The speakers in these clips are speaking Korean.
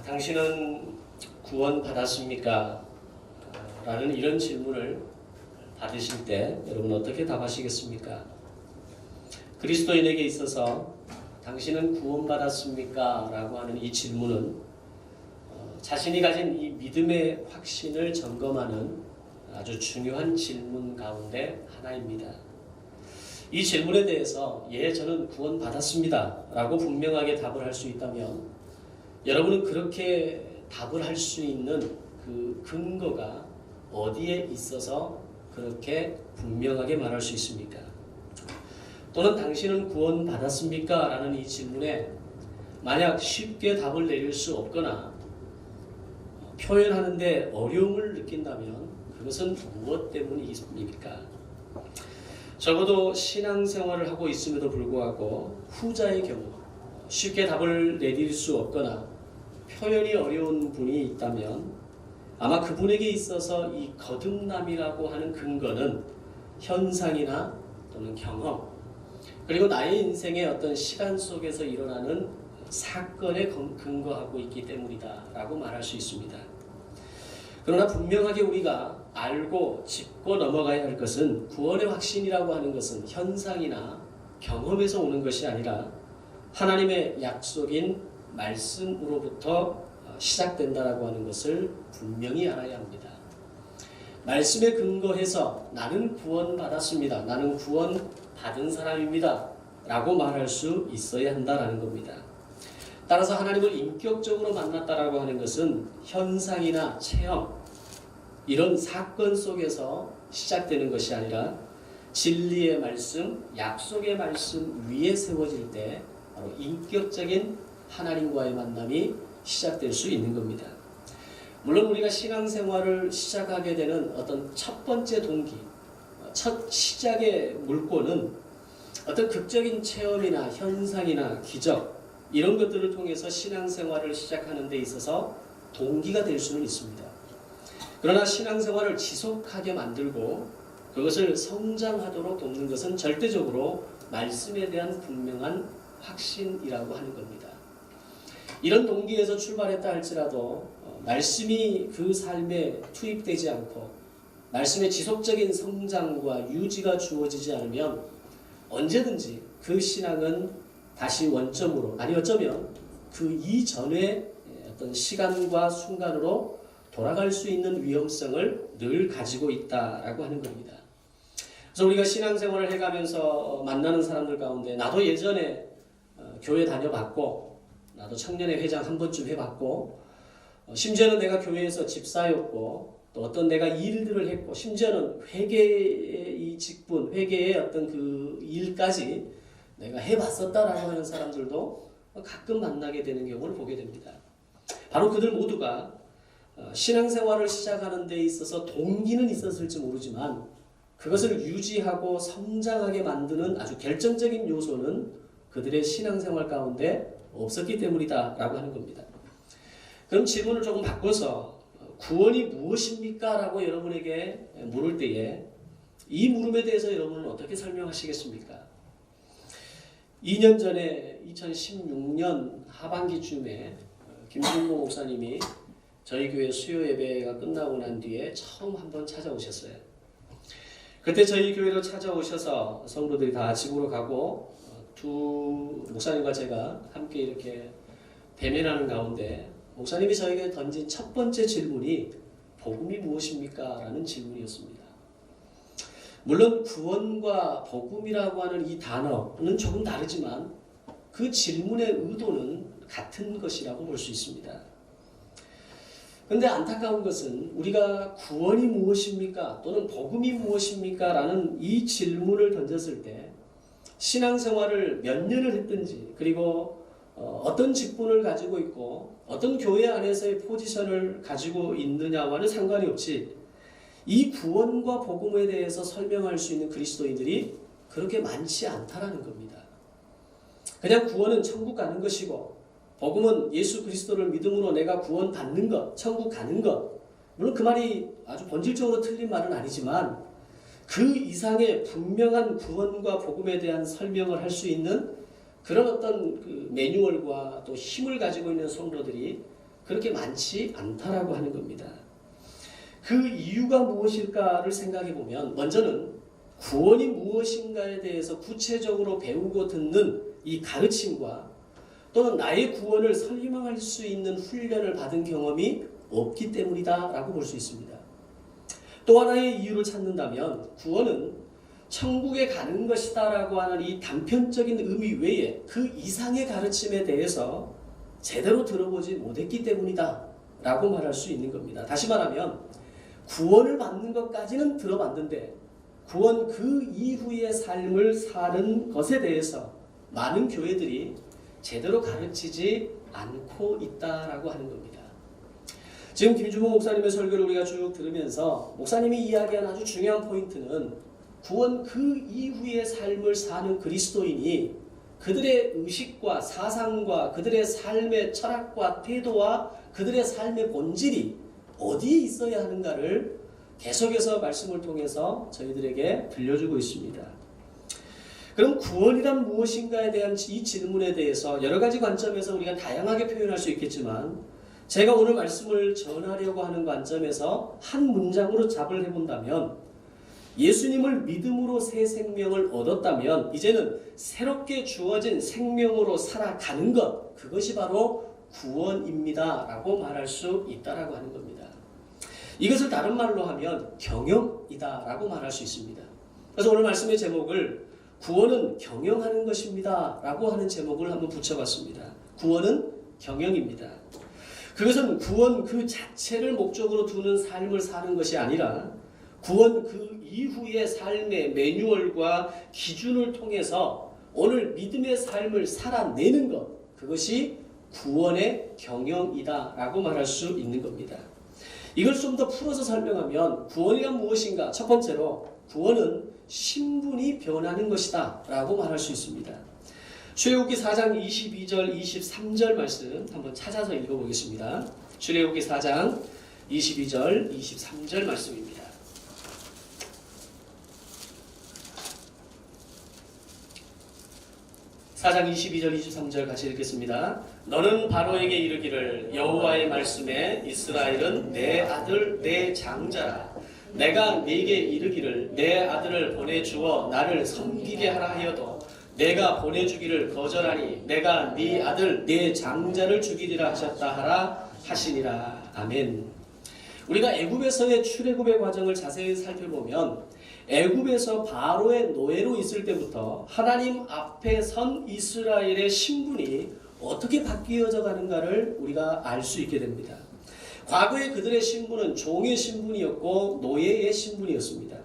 당신은 구원 받았습니까? 라는 이런 질문을 받으실 때 여러분 어떻게 답하시겠습니까? 그리스도인에게 있어서 당신은 구원 받았습니까? 라고 하는 이 질문은 자신이 가진 이 믿음의 확신을 점검하는 아주 중요한 질문 가운데 하나입니다. 이 질문에 대해서 예, 저는 구원 받았습니다 라고 분명하게 답을 할 수 있다면 여러분은 그렇게 답을 할 수 있는 그 근거가 어디에 있어서 그렇게 분명하게 말할 수 있습니까? 또는 당신은 구원 받았습니까? 라는 이 질문에 만약 쉽게 답을 내릴 수 없거나 표현하는데 어려움을 느낀다면 그것은 무엇 때문입니까? 적어도 신앙생활을 하고 있음에도 불구하고 후자의 경우 쉽게 답을 내릴 수 없거나 표현이 어려운 분이 있다면 아마 그분에게 있어서 이 거듭남이라고 하는 근거는 현상이나 또는 경험 그리고 나의 인생의 어떤 시간 속에서 일어나는 사건에 근거하고 있기 때문이다 라고 말할 수 있습니다. 그러나 분명하게 우리가 알고 짚고 넘어가야 할 것은 구원의 확신이라고 하는 것은 현상이나 경험에서 오는 것이 아니라 하나님의 약속인 말씀으로부터 시작된다라고 하는 것을 분명히 알아야 합니다. 말씀에 근거해서 나는 구원받았습니다. 나는 구원받은 사람입니다. 라고 말할 수 있어야 한다라는 겁니다. 따라서 하나님을 인격적으로 만났다라고 하는 것은 현상이나 체험, 이런 사건 속에서 시작되는 것이 아니라 진리의 말씀, 약속의 말씀 위에 세워질 때 바로 인격적인 하나님과의 만남이 시작될 수 있는 겁니다. 물론 우리가 신앙생활을 시작하게 되는 어떤 첫 번째 동기, 첫 시작의 물꼬는 어떤 극적인 체험이나 현상이나 기적 이런 것들을 통해서 신앙생활을 시작하는 데 있어서 동기가 될 수는 있습니다. 그러나 신앙생활을 지속하게 만들고 그것을 성장하도록 돕는 것은 절대적으로 말씀에 대한 분명한 확신이라고 하는 겁니다. 이런 동기에서 출발했다 할지라도 말씀이 그 삶에 투입되지 않고 말씀의 지속적인 성장과 유지가 주어지지 않으면 언제든지 그 신앙은 다시 원점으로 아니 어쩌면 그 이전의 어떤 시간과 순간으로 돌아갈 수 있는 위험성을 늘 가지고 있다라고 하는 겁니다. 그래서 우리가 신앙생활을 해가면서 만나는 사람들 가운데 나도 예전에 교회 다녀봤고 나도 청년회 회장 한 번쯤 해봤고 심지어는 내가 교회에서 집사였고 또 어떤 내가 일들을 했고 심지어는 회계의 이 직분, 회계의 어떤 그 일까지 내가 해봤었다라고 하는 사람들도 가끔 만나게 되는 경우를 보게 됩니다. 바로 그들 모두가 신앙생활을 시작하는 데 있어서 동기는 있었을지 모르지만 그것을 유지하고 성장하게 만드는 아주 결정적인 요소는 그들의 신앙생활 가운데 없었기 때문이다 라고 하는 겁니다. 그럼 질문을 조금 바꿔서 구원이 무엇입니까? 라고 여러분에게 물을 때에 이 물음에 대해서 여러분은 어떻게 설명하시겠습니까? 2년 전에 2016년 하반기쯤에 김준모 목사님이 저희 교회 수요 예배가 끝나고 난 뒤에 처음 한번 찾아오셨어요. 그때 저희 교회로 찾아오셔서 성도들이 다 집으로 가고 두 목사님과 제가 함께 이렇게 대면하는 가운데 목사님이 저에게 던진 첫 번째 질문이 복음이 무엇입니까? 라는 질문이었습니다. 물론 구원과 복음이라고 하는 이 단어는 조금 다르지만 그 질문의 의도는 같은 것이라고 볼 수 있습니다. 그런데 안타까운 것은 우리가 구원이 무엇입니까? 또는 복음이 무엇입니까? 라는 이 질문을 던졌을 때 신앙생활을 몇 년을 했든지 그리고 어떤 직분을 가지고 있고 어떤 교회 안에서의 포지션을 가지고 있느냐와는 상관이 없이 이 구원과 복음에 대해서 설명할 수 있는 그리스도인들이 그렇게 많지 않다라는 겁니다. 그냥 구원은 천국 가는 것이고 복음은 예수 그리스도를 믿음으로 내가 구원받는 것, 천국 가는 것. 물론 그 말이 아주 본질적으로 틀린 말은 아니지만 그 이상의 분명한 구원과 복음에 대한 설명을 할 수 있는 그런 어떤 그 매뉴얼과 또 힘을 가지고 있는 성도들이 그렇게 많지 않다라고 하는 겁니다. 그 이유가 무엇일까를 생각해 보면 먼저는 구원이 무엇인가에 대해서 구체적으로 배우고 듣는 이 가르침과 또는 나의 구원을 설명할 수 있는 훈련을 받은 경험이 없기 때문이다라고 볼 수 있습니다. 또 하나의 이유를 찾는다면 구원은 천국에 가는 것이다라고 하는 이 단편적인 의미 외에 그 이상의 가르침에 대해서 제대로 들어보지 못했기 때문이다 라고 말할 수 있는 겁니다. 다시 말하면 구원을 받는 것까지는 들어봤는데 구원 그 이후의 삶을 사는 것에 대해서 많은 교회들이 제대로 가르치지 않고 있다라고 하는 겁니다. 지금 김주모 목사님의 설교를 우리가 쭉 들으면서 목사님이 이야기한 아주 중요한 포인트는 구원 그 이후의 삶을 사는 그리스도인이 그들의 의식과 사상과 그들의 삶의 철학과 태도와 그들의 삶의 본질이 어디에 있어야 하는가를 계속해서 말씀을 통해서 저희들에게 들려주고 있습니다. 그럼 구원이란 무엇인가에 대한 이 질문에 대해서 여러 가지 관점에서 우리가 다양하게 표현할 수 있겠지만 제가 오늘 말씀을 전하려고 하는 관점에서 한 문장으로 답을 해본다면 예수님을 믿음으로 새 생명을 얻었다면 이제는 새롭게 주어진 생명으로 살아가는 것, 그것이 바로 구원입니다 라고 말할 수 있다라고 하는 겁니다. 이것을 다른 말로 하면 경영이다 라고 말할 수 있습니다. 그래서 오늘 말씀의 제목을 구원은 경영하는 것입니다 라고 하는 제목을 한번 붙여봤습니다. 구원은 경영입니다. 그것은 구원 그 자체를 목적으로 두는 삶을 사는 것이 아니라 구원 그 이후의 삶의 매뉴얼과 기준을 통해서 오늘 믿음의 삶을 살아내는 것, 그것이 구원의 경영이다 라고 말할 수 있는 겁니다. 이걸 좀 더 풀어서 설명하면 구원이란 무엇인가? 첫 번째로 구원은 신분이 변하는 것이다 라고 말할 수 있습니다. 출애굽기 4장 22절 23절 말씀 한번 찾아서 읽어보겠습니다. 출애굽기 4장 22절 23절 말씀입니다. (4장 22절 23절) 같이 읽겠습니다. 너는 바로에게 이르기를 여호와의 말씀에 이스라엘은 내 아들 내 장자라. 내가 네게 이르기를 내 아들을 보내주어 나를 섬기게 하라 하여도 내가 보내주기를 거절하니 내가 네 아들 네 장자를 죽이리라 하셨다 하라 하시니라. 아멘. 우리가 애굽에서의 출애굽의 과정을 자세히 살펴보면 애굽에서 바로의 노예로 있을 때부터 하나님 앞에 선 이스라엘의 신분이 어떻게 바뀌어져 가는가를 우리가 알 수 있게 됩니다. 과거에 그들의 신분은 종의 신분이었고 노예의 신분이었습니다.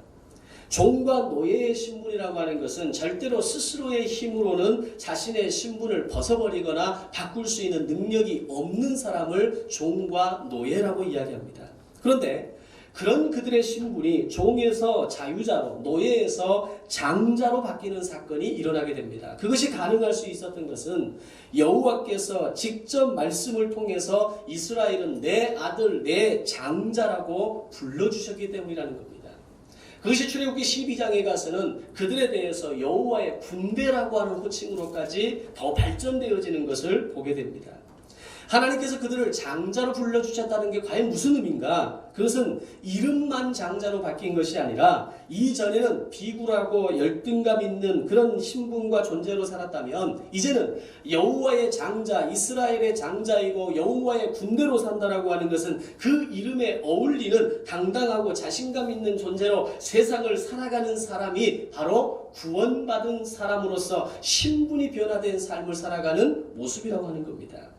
종과 노예의 신분이라고 하는 것은 절대로 스스로의 힘으로는 자신의 신분을 벗어버리거나 바꿀 수 있는 능력이 없는 사람을 종과 노예라고 이야기합니다. 그런데 그런 그들의 신분이 종에서 자유자로, 노예에서 장자로 바뀌는 사건이 일어나게 됩니다. 그것이 가능할 수 있었던 것은 여호와께서 직접 말씀을 통해서 이스라엘은 내 아들, 내 장자라고 불러주셨기 때문이라는 겁니다. 그것이 출애굽기 12장에 가서는 그들에 대해서 여호와의 군대라고 하는 호칭으로까지 더 발전되어지는 것을 보게 됩니다. 하나님께서 그들을 장자로 불러주셨다는 게 과연 무슨 의미인가? 그것은 이름만 장자로 바뀐 것이 아니라 이전에는 비굴하고 열등감 있는 그런 신분과 존재로 살았다면 이제는 여호와의 장자, 이스라엘의 장자이고 여호와의 군대로 산다라고 하는 것은 그 이름에 어울리는 당당하고 자신감 있는 존재로 세상을 살아가는 사람이 바로 구원받은 사람으로서 신분이 변화된 삶을 살아가는 모습이라고 하는 겁니다.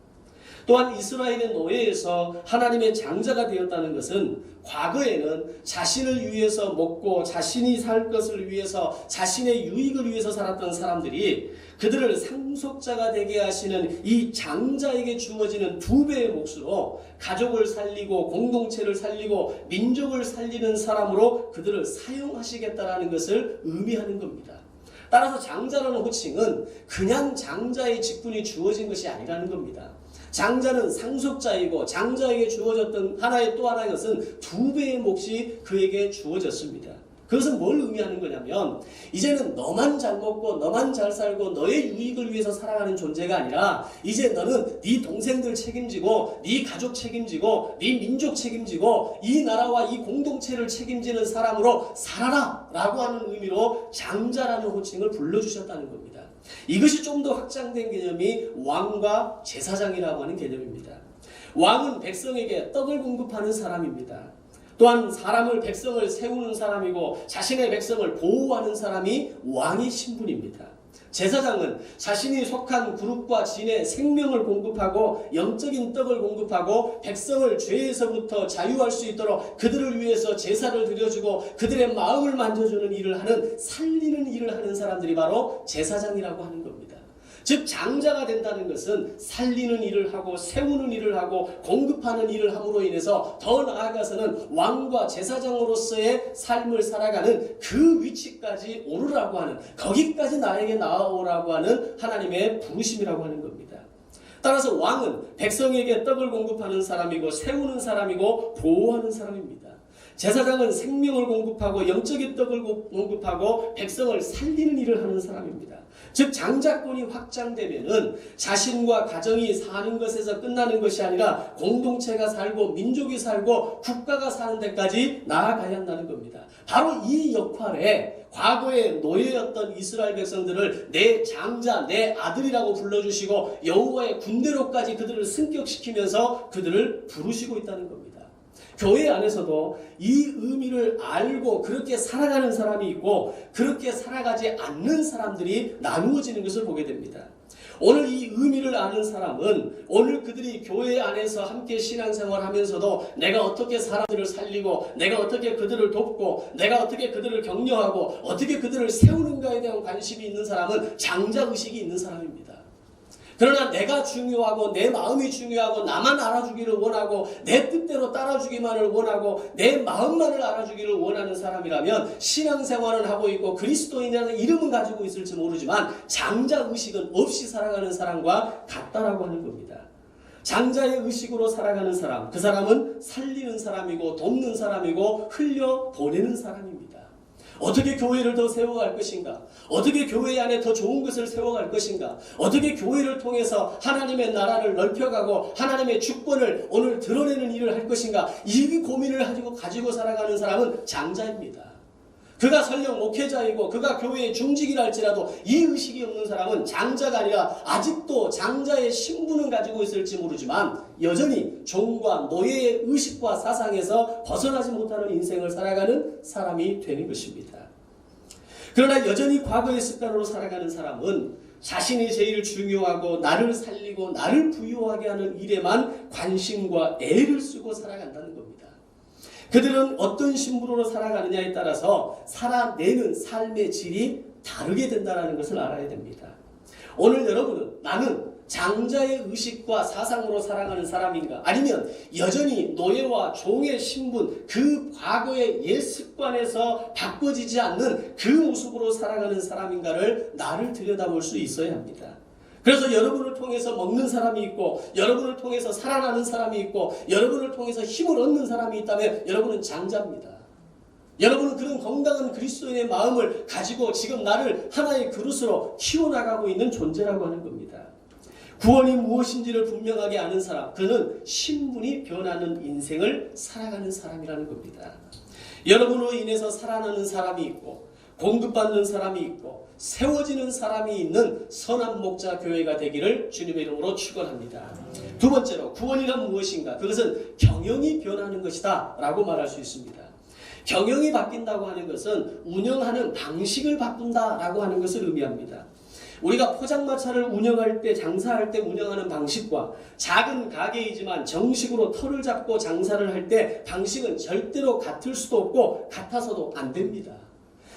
또한 이스라엘의 노예에서 하나님의 장자가 되었다는 것은 과거에는 자신을 위해서 먹고 자신이 살 것을 위해서 자신의 유익을 위해서 살았던 사람들이 그들을 상속자가 되게 하시는 이 장자에게 주어지는 2배의 몫으로 가족을 살리고 공동체를 살리고 민족을 살리는 사람으로 그들을 사용하시겠다라는 것을 의미하는 겁니다. 따라서 장자라는 호칭은 그냥 장자의 직분이 주어진 것이 아니라는 겁니다. 장자는 상속자이고 장자에게 주어졌던 하나의 또 하나의 것은 2배의 몫이 그에게 주어졌습니다. 그것은 뭘 의미하는 거냐면 이제는 너만 잘 먹고 너만 잘 살고 너의 유익을 위해서 살아가는 존재가 아니라 이제 너는 네 동생들 책임지고 네 가족 책임지고 네 민족 책임지고 이 나라와 이 공동체를 책임지는 사람으로 살아라 라고 하는 의미로 장자라는 호칭을 불러주셨다는 겁니다. 이것이 좀 더 확장된 개념이 왕과 제사장이라고 하는 개념입니다. 왕은 백성에게 떡을 공급하는 사람입니다. 또한 백성을 세우는 사람이고 자신의 백성을 보호하는 사람이 왕의 신분입니다. 제사장은 자신이 속한 그룹과 진의 생명을 공급하고 영적인 떡을 공급하고 백성을 죄에서부터 자유할 수 있도록 그들을 위해서 제사를 드려주고 그들의 마음을 만져주는 일을 하는 살리는 일을 하는 사람들이 바로 제사장이라고 하는 겁니다. 즉 장자가 된다는 것은 살리는 일을 하고 세우는 일을 하고 공급하는 일을 함으로 인해서 더 나아가서는 왕과 제사장으로서의 삶을 살아가는 그 위치까지 오르라고 하는, 거기까지 나에게 나아오라고 하는 하나님의 부르심이라고 하는 겁니다. 따라서 왕은 백성에게 떡을 공급하는 사람이고 세우는 사람이고 보호하는 사람입니다. 제사장은 생명을 공급하고 영적인 떡을 공급하고 백성을 살리는 일을 하는 사람입니다. 즉 장자권이 확장되면은 자신과 가정이 사는 것에서 끝나는 것이 아니라 공동체가 살고 민족이 살고 국가가 사는 데까지 나아가야 한다는 겁니다. 바로 이 역할에 과거에 노예였던 이스라엘 백성들을 내 장자, 내 아들이라고 불러주시고 여호와의 군대로까지 그들을 승격시키면서 그들을 부르시고 있다는 겁니다. 교회 안에서도 이 의미를 알고 그렇게 살아가는 사람이 있고 그렇게 살아가지 않는 사람들이 나누어지는 것을 보게 됩니다. 오늘 이 의미를 아는 사람은 오늘 그들이 교회 안에서 함께 신앙생활하면서도 내가 어떻게 사람들을 살리고 내가 어떻게 그들을 돕고 내가 어떻게 그들을 격려하고 어떻게 그들을 세우는가에 대한 관심이 있는 사람은 장자의식이 있는 사람입니다. 그러나 내가 중요하고 내 마음이 중요하고 나만 알아주기를 원하고 내 뜻대로 따라주기만을 원하고 내 마음만을 알아주기를 원하는 사람이라면 신앙생활은 하고 있고 그리스도인이라는 이름은 가지고 있을지 모르지만 장자의식은 없이 살아가는 사람과 같다라고 하는 겁니다. 장자의 의식으로 살아가는 사람, 그 사람은 살리는 사람이고 돕는 사람이고 흘려보내는 사람입니다. 어떻게 교회를 더 세워갈 것인가? 어떻게 교회 안에 더 좋은 것을 세워갈 것인가? 어떻게 교회를 통해서 하나님의 나라를 넓혀가고 하나님의 주권을 오늘 드러내는 일을 할 것인가? 이 고민을 가지고 살아가는 사람은 장자입니다. 그가 설령 목회자이고 그가 교회의 중직이라 할지라도 이 의식이 없는 사람은 장자가 아니라 아직도 장자의 신분은 가지고 있을지 모르지만 여전히 종과 노예의 의식과 사상에서 벗어나지 못하는 인생을 살아가는 사람이 되는 것입니다. 그러나 여전히 과거의 습관으로 살아가는 사람은 자신이 제일 중요하고 나를 살리고 나를 부유하게 하는 일에만 관심과 애를 쓰고 살아간다는 겁니다. 그들은 어떤 신분으로 살아가느냐에 따라서 살아내는 삶의 질이 다르게 된다는 것을 알아야 됩니다. 오늘 여러분은 나는 장자의 의식과 사상으로 살아가는 사람인가? 아니면 여전히 노예와 종의 신분, 그 과거의 옛 습관에서 바꿔지지 않는 그 모습으로 살아가는 사람인가를 나를 들여다볼 수 있어야 합니다. 그래서 여러분을 통해서 먹는 사람이 있고 여러분을 통해서 살아나는 사람이 있고 여러분을 통해서 힘을 얻는 사람이 있다면 여러분은 장자입니다. 여러분은 그런 건강한 그리스도인의 마음을 가지고 지금 나를 하나의 그릇으로 키워나가고 있는 존재라고 하는 겁니다. 구원이 무엇인지를 분명하게 아는 사람, 그는 신분이 변하는 인생을 살아가는 사람이라는 겁니다. 여러분으로 인해서 살아나는 사람이 있고 공급받는 사람이 있고 세워지는 사람이 있는 선한 목자 교회가 되기를 주님의 이름으로 축원합니다. 두 번째로 구원이란 무엇인가? 그것은 경영이 변하는 것이다 라고 말할 수 있습니다. 경영이 바뀐다고 하는 것은 운영하는 방식을 바꾼다라고 하는 것을 의미합니다. 우리가 포장마차를 운영할 때 장사할 때 운영하는 방식과 작은 가게이지만 정식으로 터를 잡고 장사를 할 때 방식은 절대로 같을 수도 없고 같아서도 안 됩니다.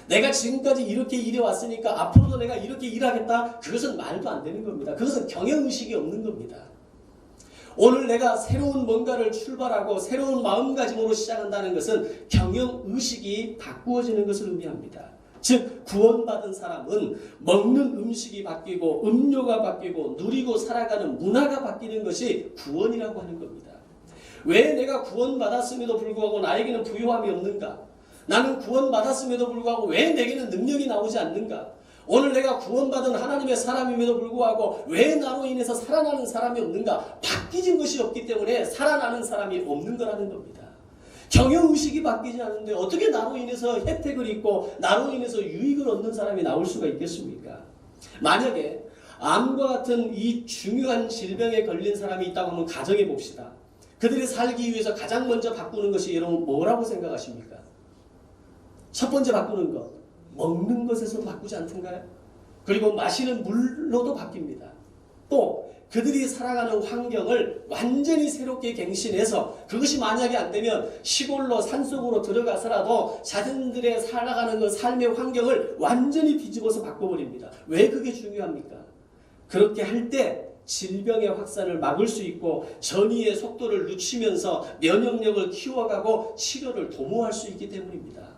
내가 지금까지 이렇게 일해왔으니까 앞으로도 내가 이렇게 일하겠다? 그것은 말도 안 되는 겁니다. 그것은 경영의식이 없는 겁니다. 오늘 내가 새로운 뭔가를 출발하고 새로운 마음가짐으로 시작한다는 것은 경영의식이 바꾸어지는 것을 의미합니다. 즉 구원받은 사람은 먹는 음식이 바뀌고 음료가 바뀌고 누리고 살아가는 문화가 바뀌는 것이 구원이라고 하는 겁니다. 왜 내가 구원받았음에도 불구하고 나에게는 부유함이 없는가? 나는 구원받았음에도 불구하고 왜 내게는 능력이 나오지 않는가? 오늘 내가 구원받은 하나님의 사람임에도 불구하고 왜 나로 인해서 살아나는 사람이 없는가? 바뀌진 것이 없기 때문에 살아나는 사람이 없는 거라는 겁니다. 경영의식이 바뀌지 않는데 어떻게 나로 인해서 혜택을 입고 나로 인해서 유익을 얻는 사람이 나올 수가 있겠습니까? 만약에 암과 같은 이 중요한 질병에 걸린 사람이 있다고 하면 가정해 봅시다. 그들이 살기 위해서 가장 먼저 바꾸는 것이 여러분 뭐라고 생각하십니까? 첫 번째 바꾸는 것, 먹는 것에서 바꾸지 않던가요? 그리고 마시는 물로도 바뀝니다. 또 그들이 살아가는 환경을 완전히 새롭게 갱신해서 그것이 만약에 안 되면 시골로 산속으로 들어가서라도 자신들의 살아가는 그 삶의 환경을 완전히 뒤집어서 바꿔버립니다. 왜 그게 중요합니까? 그렇게 할 때 질병의 확산을 막을 수 있고 전이의 속도를 늦추면서 면역력을 키워가고 치료를 도모할 수 있기 때문입니다.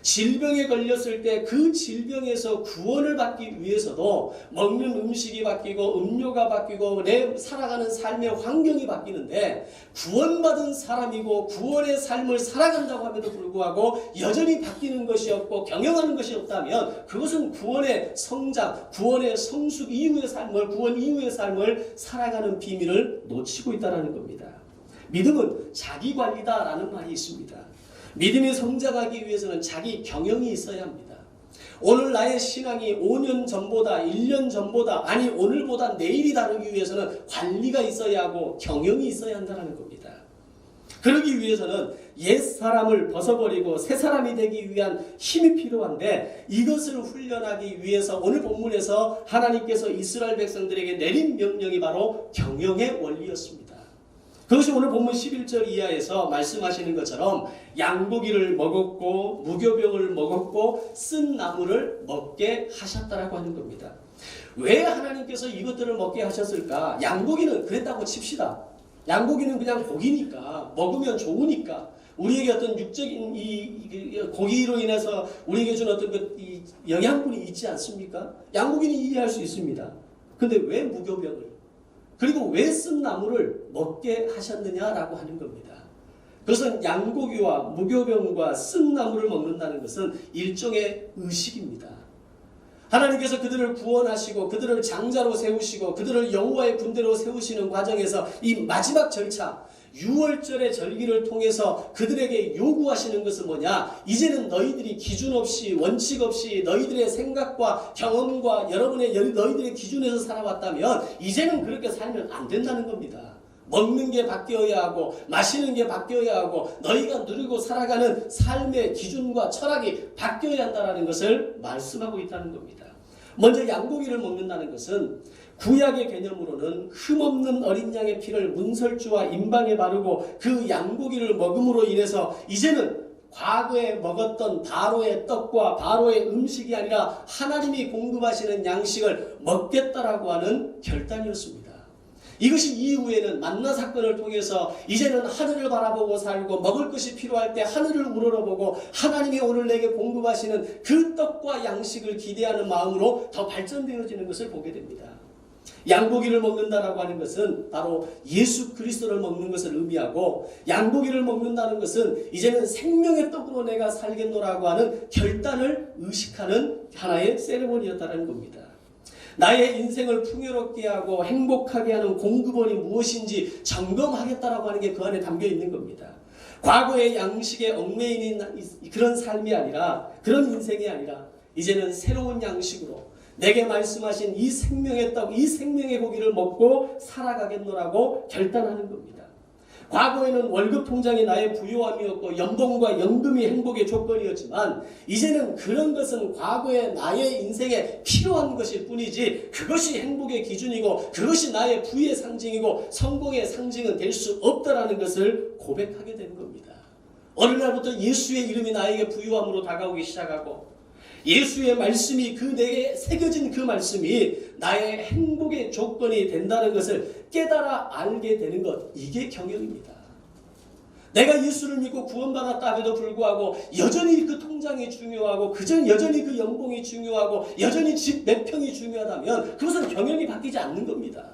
질병에 걸렸을 때 그 질병에서 구원을 받기 위해서도 먹는 음식이 바뀌고 음료가 바뀌고 내 살아가는 삶의 환경이 바뀌는데 구원받은 사람이고 구원의 삶을 살아간다고 함에도 불구하고 여전히 바뀌는 것이 없고 경영하는 것이 없다면 그것은 구원의 성장, 구원의 성숙 이후의 삶을 구원 이후의 삶을 살아가는 비밀을 놓치고 있다는 겁니다. 믿음은 자기관리다라는 말이 있습니다. 믿음이 성장하기 위해서는 자기 경영이 있어야 합니다. 오늘 나의 신앙이 5년 전보다 1년 전보다 아니 오늘보다 내일이 다르기 위해서는 관리가 있어야 하고 경영이 있어야 한다는 겁니다. 그러기 위해서는 옛 사람을 벗어버리고 새 사람이 되기 위한 힘이 필요한데 이것을 훈련하기 위해서 오늘 본문에서 하나님께서 이스라엘 백성들에게 내린 명령이 바로 경영의 원리였습니다. 그것이 오늘 본문 11절 이하에서 말씀하시는 것처럼 양고기를 먹었고 무교병을 먹었고 쓴 나물을 먹게 하셨다라고 하는 겁니다. 왜 하나님께서 이것들을 먹게 하셨을까? 양고기는 그랬다고 칩시다. 양고기는 그냥 고기니까 먹으면 좋으니까 우리에게 어떤 육적인 이 고기로 인해서 우리에게 준 어떤 이 영양분이 있지 않습니까? 양고기는 이해할 수 있습니다. 근데 왜 무교병을 그리고 왜 쓴 나물을 먹게 하셨느냐라고 하는 겁니다. 그것은 양고기와 무교병과 쓴 나물을 먹는다는 것은 일종의 의식입니다. 하나님께서 그들을 구원하시고 그들을 장자로 세우시고 그들을 여호와의 군대로 세우시는 과정에서 이 마지막 절차 유월절의 절기를 통해서 그들에게 요구하시는 것은 뭐냐? 이제는 너희들이 기준 없이 원칙 없이 너희들의 생각과 경험과 너희들의 기준에서 살아왔다면 이제는 그렇게 살면 안 된다는 겁니다. 먹는 게 바뀌어야 하고 마시는 게 바뀌어야 하고 너희가 누리고 살아가는 삶의 기준과 철학이 바뀌어야 한다는 것을 말씀하고 있다는 겁니다. 먼저 양고기를 먹는다는 것은 구약의 개념으로는 흠없는 어린 양의 피를 문설주와 임방에 바르고 그 양고기를 먹음으로 인해서 이제는 과거에 먹었던 바로의 떡과 바로의 음식이 아니라 하나님이 공급하시는 양식을 먹겠다라고 하는 결단이었습니다. 이것이 이후에는 만나 사건을 통해서 이제는 하늘을 바라보고 살고 먹을 것이 필요할 때 하늘을 우러러보고 하나님이 오늘 내게 공급하시는 그 떡과 양식을 기대하는 마음으로 더 발전되어지는 것을 보게 됩니다. 양고기를 먹는다라고 하는 것은 바로 예수 그리스도를 먹는 것을 의미하고 양고기를 먹는다는 것은 이제는 생명의 떡으로 내가 살겠노라고 하는 결단을 의식하는 하나의 세레모니였다는 겁니다. 나의 인생을 풍요롭게 하고 행복하게 하는 공급원이 무엇인지 점검하겠다라고 하는 게 그 안에 담겨 있는 겁니다. 과거의 양식에 얽매이는 그런 삶이 아니라 그런 인생이 아니라 이제는 새로운 양식으로 내게 말씀하신 이 생명의 떡, 이 생명의 고기를 먹고 살아가겠노라고 결단하는 겁니다. 과거에는 월급 통장이 나의 부요함이었고 연봉과 연금이 행복의 조건이었지만 이제는 그런 것은 과거의 나의 인생에 필요한 것일 뿐이지 그것이 행복의 기준이고 그것이 나의 부의 상징이고 성공의 상징은 될 수 없다라는 것을 고백하게 되는 겁니다. 어느 날부터 예수의 이름이 나에게 부요함으로 다가오기 시작하고 예수의 말씀이 내게 새겨진 그 말씀이 나의 행복의 조건이 된다는 것을 깨달아 알게 되는 것, 이게 경영입니다. 내가 예수를 믿고 구원받았다 해도 불구하고 여전히 그 통장이 중요하고 여전히 그 연봉이 중요하고 여전히 집 몇 평이 중요하다면 그것은 경영이 바뀌지 않는 겁니다.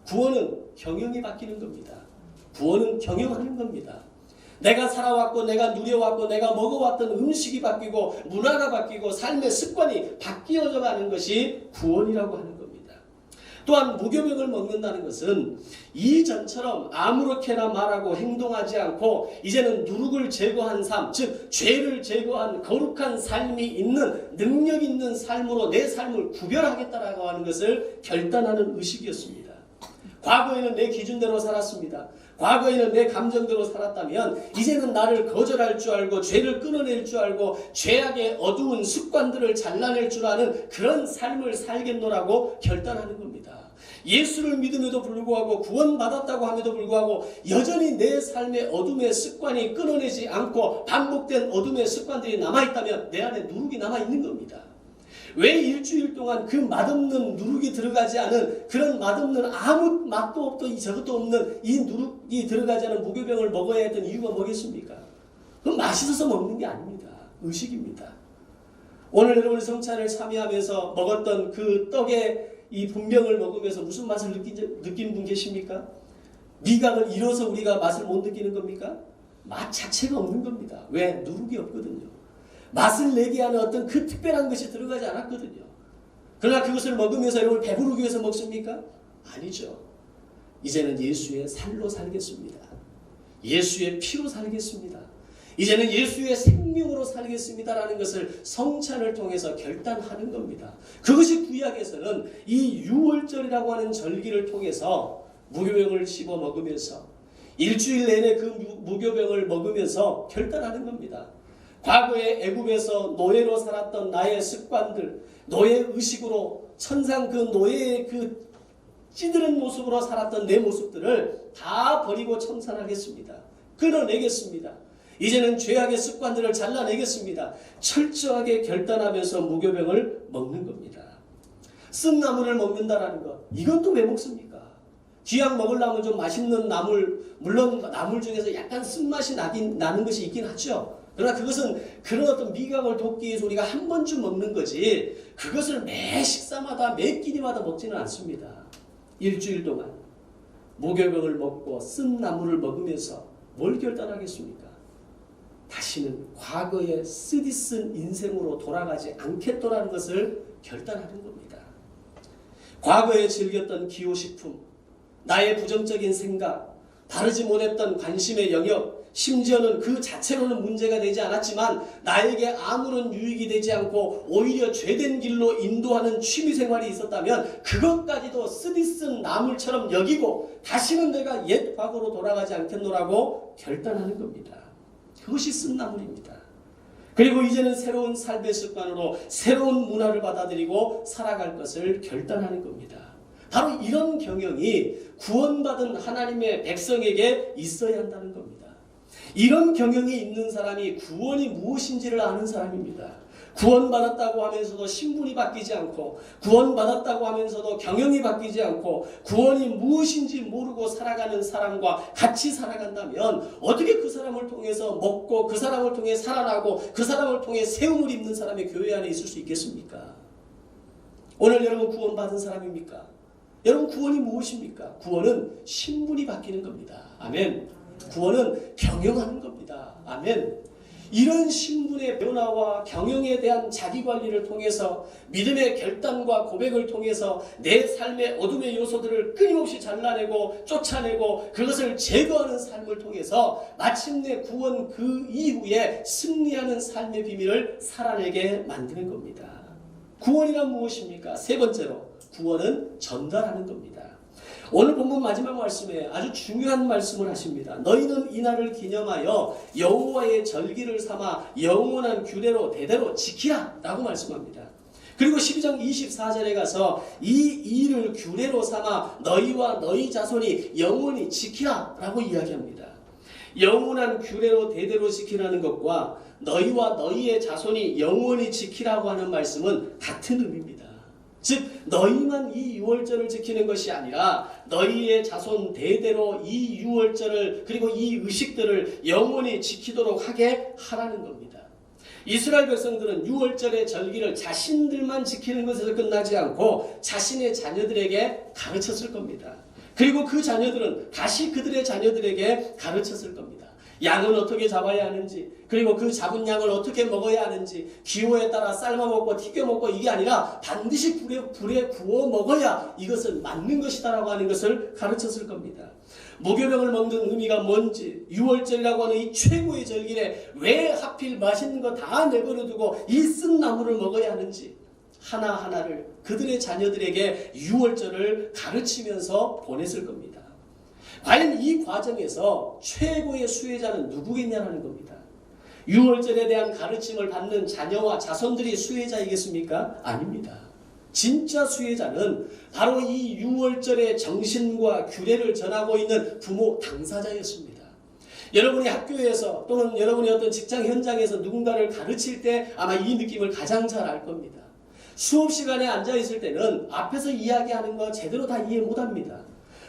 구원은 경영이 바뀌는 겁니다. 구원은 경영하는 겁니다. 내가 살아왔고 내가 누려왔고 내가 먹어왔던 음식이 바뀌고 문화가 바뀌고 삶의 습관이 바뀌어져 가는 것이 구원이라고 하는 겁니다. 또한 무교병을 먹는다는 것은 이전처럼 아무렇게나 말하고 행동하지 않고 이제는 누룩을 제거한 삶, 즉 죄를 제거한 거룩한 삶이 있는 능력 있는 삶으로 내 삶을 구별하겠다라고 하는 것을 결단하는 의식이었습니다. 과거에는 내 기준대로 살았습니다. 과거에는 내 감정대로 살았다면 이제는 나를 거절할 줄 알고 죄를 끊어낼 줄 알고 죄악의 어두운 습관들을 잘라낼 줄 아는 그런 삶을 살겠노라고 결단하는 겁니다. 예수를 믿음에도 불구하고 구원받았다고 함에도 불구하고 여전히 내 삶의 어둠의 습관이 끊어내지 않고 반복된 어둠의 습관들이 남아있다면 내 안에 누룩이 남아있는 겁니다. 왜 일주일 동안 그 맛없는 누룩이 들어가지 않은 그런 맛없는 아무 맛도 없고 저것도 없는 이 누룩이 들어가지 않은 무교병을 먹어야 했던 이유가 뭐겠습니까? 그건 맛있어서 먹는 게 아닙니다. 의식입니다. 오늘 여러분이 성찬을 참여하면서 먹었던 그 떡의 이 분명을 먹으면서 무슨 맛을 느낀 분 계십니까? 미각을 잃어서 우리가 맛을 못 느끼는 겁니까? 맛 자체가 없는 겁니다. 왜? 누룩이 없거든요. 맛을 내게 하는 어떤 그 특별한 것이 들어가지 않았거든요. 그러나 그것을 먹으면서 여러분 배부르기 위해서 먹습니까? 아니죠. 이제는 예수의 살로 살겠습니다. 예수의 피로 살겠습니다. 이제는 예수의 생명으로 살겠습니다라는 것을 성찬을 통해서 결단하는 겁니다. 그것이 구약에서는 이 유월절이라고 하는 절기를 통해서 무교병을 씹어 먹으면서 일주일 내내 그 무교병을 먹으면서 결단하는 겁니다. 과거에 애굽에서 노예로 살았던 나의 습관들, 노예 의식으로 천상 그 노예의 그 찌드는 모습으로 살았던 내 모습들을 다 버리고 청산하겠습니다. 끊어내겠습니다. 이제는 죄악의 습관들을 잘라내겠습니다. 철저하게 결단하면서 무교병을 먹는 겁니다. 쓴 나물을 먹는다라는 것, 이건 또 왜 먹습니까? 귀약 먹으려면 좀 맛있는 나물, 물론 나물 중에서 약간 쓴맛이 나는 것이 있긴 하죠. 그러나 그것은 그런 어떤 미각을 돋기 위해서 우리가 한 번쯤 먹는 거지 그것을 매 식사마다 매 끼니마다 먹지는 않습니다. 일주일 동안 무교병을 먹고 쓴 나물을 먹으면서 뭘 결단하겠습니까? 다시는 과거의 쓰디쓴 인생으로 돌아가지 않겠다라는 것을 결단하는 겁니다. 과거에 즐겼던 기호식품, 나의 부정적인 생각, 다르지 못했던 관심의 영역, 심지어는 그 자체로는 문제가 되지 않았지만 나에게 아무런 유익이 되지 않고 오히려 죄된 길로 인도하는 취미생활이 있었다면 그것까지도 쓰디쓴 나물처럼 여기고 다시는 내가 옛 과거로 돌아가지 않겠노라고 결단하는 겁니다. 그것이 쓴 나물입니다. 그리고 이제는 새로운 삶의 습관으로 새로운 문화를 받아들이고 살아갈 것을 결단하는 겁니다. 바로 이런 경영이 구원받은 하나님의 백성에게 있어야 한다는 겁니다. 이런 경영이 있는 사람이 구원이 무엇인지를 아는 사람입니다. 구원받았다고 하면서도 신분이 바뀌지 않고 구원받았다고 하면서도 경영이 바뀌지 않고 구원이 무엇인지 모르고 살아가는 사람과 같이 살아간다면 어떻게 그 사람을 통해서 먹고 그 사람을 통해 살아나고 그 사람을 통해 세움을 입는 사람이 교회 안에 있을 수 있겠습니까? 오늘 여러분 구원받은 사람입니까? 여러분 구원이 무엇입니까? 구원은 신분이 바뀌는 겁니다. 아멘. 구원은 경영하는 겁니다. 아멘. 이런 신분의 변화와 경영에 대한 자기관리를 통해서 믿음의 결단과 고백을 통해서 내 삶의 어둠의 요소들을 끊임없이 잘라내고 쫓아내고 그것을 제거하는 삶을 통해서 마침내 구원 그 이후에 승리하는 삶의 비밀을 살아내게 만드는 겁니다. 구원이란 무엇입니까? 세 번째로 구원은 전달하는 겁니다. 오늘 본문 마지막 말씀에 아주 중요한 말씀을 하십니다. 너희는 이날을 기념하여 여호와의 절기를 삼아 영원한 규례로 대대로 지키라 라고 말씀합니다. 그리고 12장 24절에 가서 이 일을 규례로 삼아 너희와 너희 자손이 영원히 지키라 라고 이야기합니다. 영원한 규례로 대대로 지키라는 것과 너희와 너희의 자손이 영원히 지키라고 하는 말씀은 같은 의미입니다. 즉 너희만 이 유월절을 지키는 것이 아니라 너희의 자손 대대로 이 유월절을 그리고 이 의식들을 영원히 지키도록 하게 하라는 겁니다. 이스라엘 백성들은 유월절의 절기를 자신들만 지키는 것에서 끝나지 않고 자신의 자녀들에게 가르쳤을 겁니다. 그리고 그 자녀들은 다시 그들의 자녀들에게 가르쳤을 겁니다. 양은 어떻게 잡아야 하는지, 그리고 그 잡은 양을 어떻게 먹어야 하는지, 기호에 따라 삶아 먹고 튀겨 먹고 이게 아니라 반드시 불에 구워 먹어야 이것은 맞는 것이다라고 하는 것을 가르쳤을 겁니다. 무교병을 먹는 의미가 뭔지, 유월절이라고 하는 이 최고의 절기에 왜 하필 맛있는 거 다 내버려두고 이 쓴 나물을 먹어야 하는지 하나하나를 그들의 자녀들에게 유월절을 가르치면서 보냈을 겁니다. 과연 이 과정에서 최고의 수혜자는 누구겠냐는 겁니다. 유월절에 대한 가르침을 받는 자녀와 자손들이 수혜자이겠습니까? 아닙니다. 진짜 수혜자는 바로 이 유월절의 정신과 규례를 전하고 있는 부모 당사자였습니다. 여러분이 학교에서 또는 여러분의 어떤 직장 현장에서 누군가를 가르칠 때 아마 이 느낌을 가장 잘 알 겁니다. 수업 시간에 앉아 있을 때는 앞에서 이야기하는 거 제대로 다 이해 못합니다.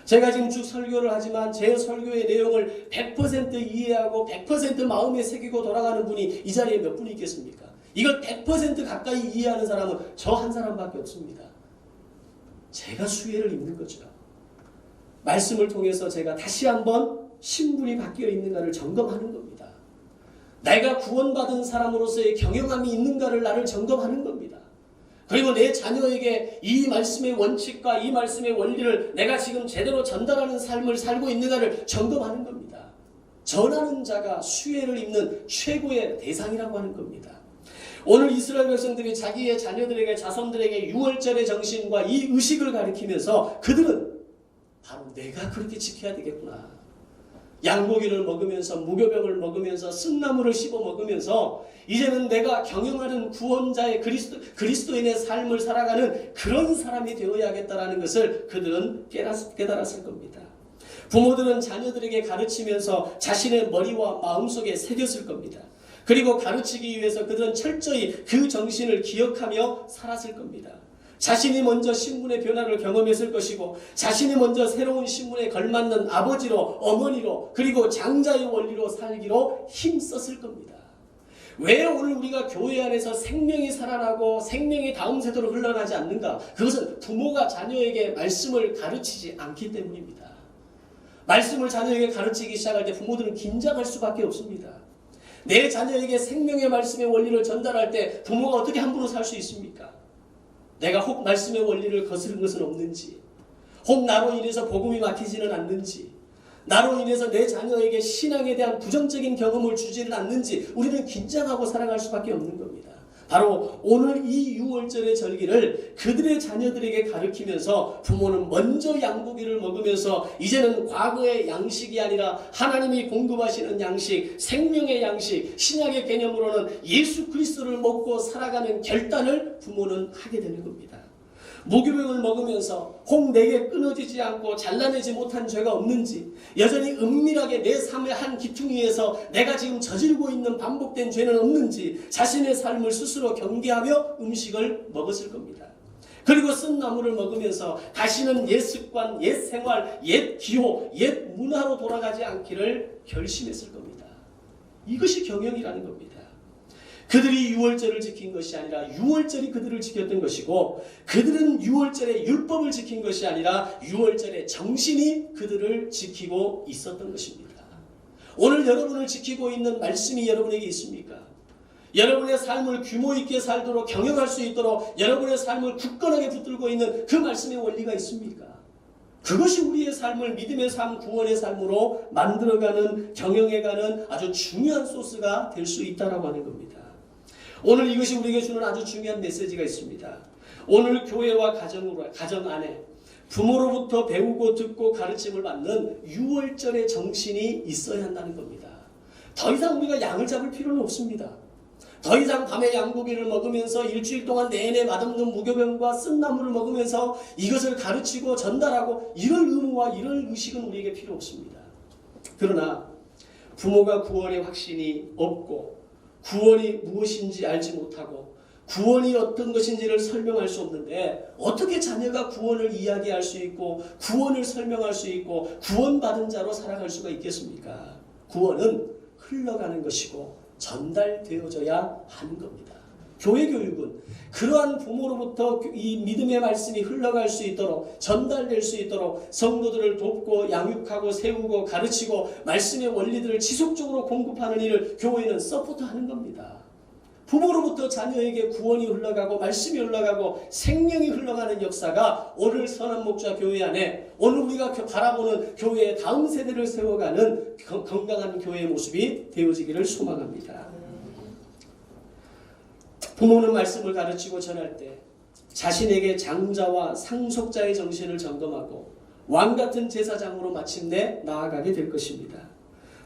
제가 지금 쭉 설교를 하지만 제 설교의 내용을 100% 이해하고 100% 마음에 새기고 돌아가는 분이 이 자리에 몇 분이 있겠습니까? 이걸 100% 가까이 이해하는 사람은 저 한 사람밖에 없습니다. 제가 수혜를 입는 거죠. 말씀을 통해서 제가 다시 한번 신분이 바뀌어 있는가를 점검하는 겁니다. 내가 구원받은 사람으로서의 경영함이 있는가를 나를 점검하는 겁니다. 그리고 내 자녀에게 이 말씀의 원칙과 이 말씀의 원리를 내가 지금 제대로 전달하는 삶을 살고 있는가를 점검하는 겁니다. 전하는 자가 수혜를 입는 최고의 대상이라고 하는 겁니다. 오늘 이스라엘 백성들이 자기의 자녀들에게 자손들에게 유월절의 정신과 이 의식을 가리키면서 그들은 바로 내가 그렇게 지켜야 되겠구나. 양고기를 먹으면서 무교병을 먹으면서 쓴나물을 씹어 먹으면서 이제는 내가 경영하는 구원자의 그리스도인의 삶을 살아가는 그런 사람이 되어야겠다라는 것을 그들은 깨달았을 겁니다. 부모들은 자녀들에게 가르치면서 자신의 머리와 마음속에 새겼을 겁니다. 그리고 가르치기 위해서 그들은 철저히 그 정신을 기억하며 살았을 겁니다. 자신이 먼저 신분의 변화를 경험했을 것이고 자신이 먼저 새로운 신분에 걸맞는 아버지로 어머니로 그리고 장자의 원리로 살기로 힘썼을 겁니다. 왜 오늘 우리가 교회 안에서 생명이 살아나고 생명이 다음 세대로 흘러나지 않는가? 그것은 부모가 자녀에게 말씀을 가르치지 않기 때문입니다. 말씀을 자녀에게 가르치기 시작할 때 부모들은 긴장할 수밖에 없습니다. 내 자녀에게 생명의 말씀의 원리를 전달할 때 부모가 어떻게 함부로 살 수 있습니까? 내가 혹 말씀의 원리를 거스른 것은 없는지, 혹 나로 인해서 복음이 막히지는 않는지, 나로 인해서 내 자녀에게 신앙에 대한 부정적인 경험을 주지는 않는지 우리는 긴장하고 살아갈 수밖에 없는 겁니다. 바로 오늘 이 유월절의 절기를 그들의 자녀들에게 가르치면서 부모는 먼저 양고기를 먹으면서 이제는 과거의 양식이 아니라 하나님이 공급하시는 양식, 생명의 양식, 신약의 개념으로는 예수 그리스도를 먹고 살아가는 결단을 부모는 하게 되는 겁니다. 무교병을 먹으면서 혹 내게 끊어지지 않고 잘라내지 못한 죄가 없는지, 여전히 은밀하게 내 삶의 한 기퉁이에서 내가 지금 저지르고 있는 반복된 죄는 없는지 자신의 삶을 스스로 경계하며 음식을 먹었을 겁니다. 그리고 쓴 나물을 먹으면서 다시는 옛 습관, 옛 생활, 옛 기호, 옛 문화로 돌아가지 않기를 결심했을 겁니다. 이것이 경영이라는 겁니다. 그들이 유월절을 지킨 것이 아니라 유월절이 그들을 지켰던 것이고, 그들은 유월절의 율법을 지킨 것이 아니라 유월절의 정신이 그들을 지키고 있었던 것입니다. 오늘 여러분을 지키고 있는 말씀이 여러분에게 있습니까? 여러분의 삶을 규모 있게 살도록 경영할 수 있도록 여러분의 삶을 굳건하게 붙들고 있는 그 말씀의 원리가 있습니까? 그것이 우리의 삶을 믿음의 삶, 구원의 삶으로 만들어가는, 경영해가는 아주 중요한 소스가 될 수 있다고 하는 겁니다. 오늘 이것이 우리에게 주는 아주 중요한 메시지가 있습니다. 오늘 교회와 가정 안에 부모로부터 배우고 듣고 가르침을 받는 유월절의 정신이 있어야 한다는 겁니다. 더 이상 우리가 양을 잡을 필요는 없습니다. 더 이상 밤에 양고기를 먹으면서 일주일 동안 내내 맛없는 무교병과 쓴나물을 먹으면서 이것을 가르치고 전달하고 이럴 의무와 이럴 의식은 우리에게 필요 없습니다. 그러나 부모가 구원의 확신이 없고 구원이 무엇인지 알지 못하고 구원이 어떤 것인지를 설명할 수 없는데 어떻게 자녀가 구원을 이야기할 수 있고 구원을 설명할 수 있고 구원받은 자로 살아갈 수가 있겠습니까? 구원은 흘러가는 것이고 전달되어져야 하는 겁니다. 교회 교육은 그러한 부모로부터 이 믿음의 말씀이 흘러갈 수 있도록, 전달될 수 있도록 성도들을 돕고 양육하고 세우고 가르치고 말씀의 원리들을 지속적으로 공급하는 일을 교회는 서포트하는 겁니다. 부모로부터 자녀에게 구원이 흘러가고 말씀이 흘러가고 생명이 흘러가는 역사가 오늘 선한목자 교회 안에, 오늘 우리가 바라보는 교회의 다음 세대를 세워가는 건강한 교회의 모습이 되어지기를 소망합니다. 부모는 말씀을 가르치고 전할 때 자신에게 장자와 상속자의 정신을 점검하고 왕같은 제사장으로 마침내 나아가게 될 것입니다.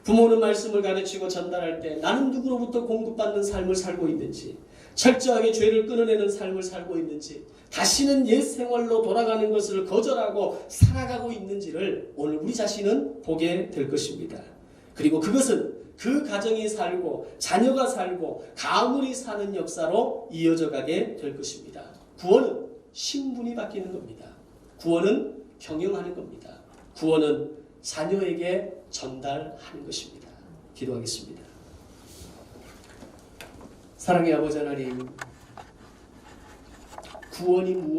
부모는 말씀을 가르치고 전달할 때 나는 누구로부터 공급받는 삶을 살고 있는지, 철저하게 죄를 끊어내는 삶을 살고 있는지, 다시는 옛 생활로 돌아가는 것을 거절하고 살아가고 있는지를 오늘 우리 자신은 보게 될 것입니다. 그리고 그것은 그 가정이 살고 자녀가 살고 가문이 사는 역사로 이어져 가게 될 것입니다. 구원은 신분이 바뀌는 겁니다. 구원은 경영하는 겁니다. 구원은 자녀에게 전달하는 것입니다. 기도하겠습니다. 사랑의 아버지 하나님, 구원이 무엇인지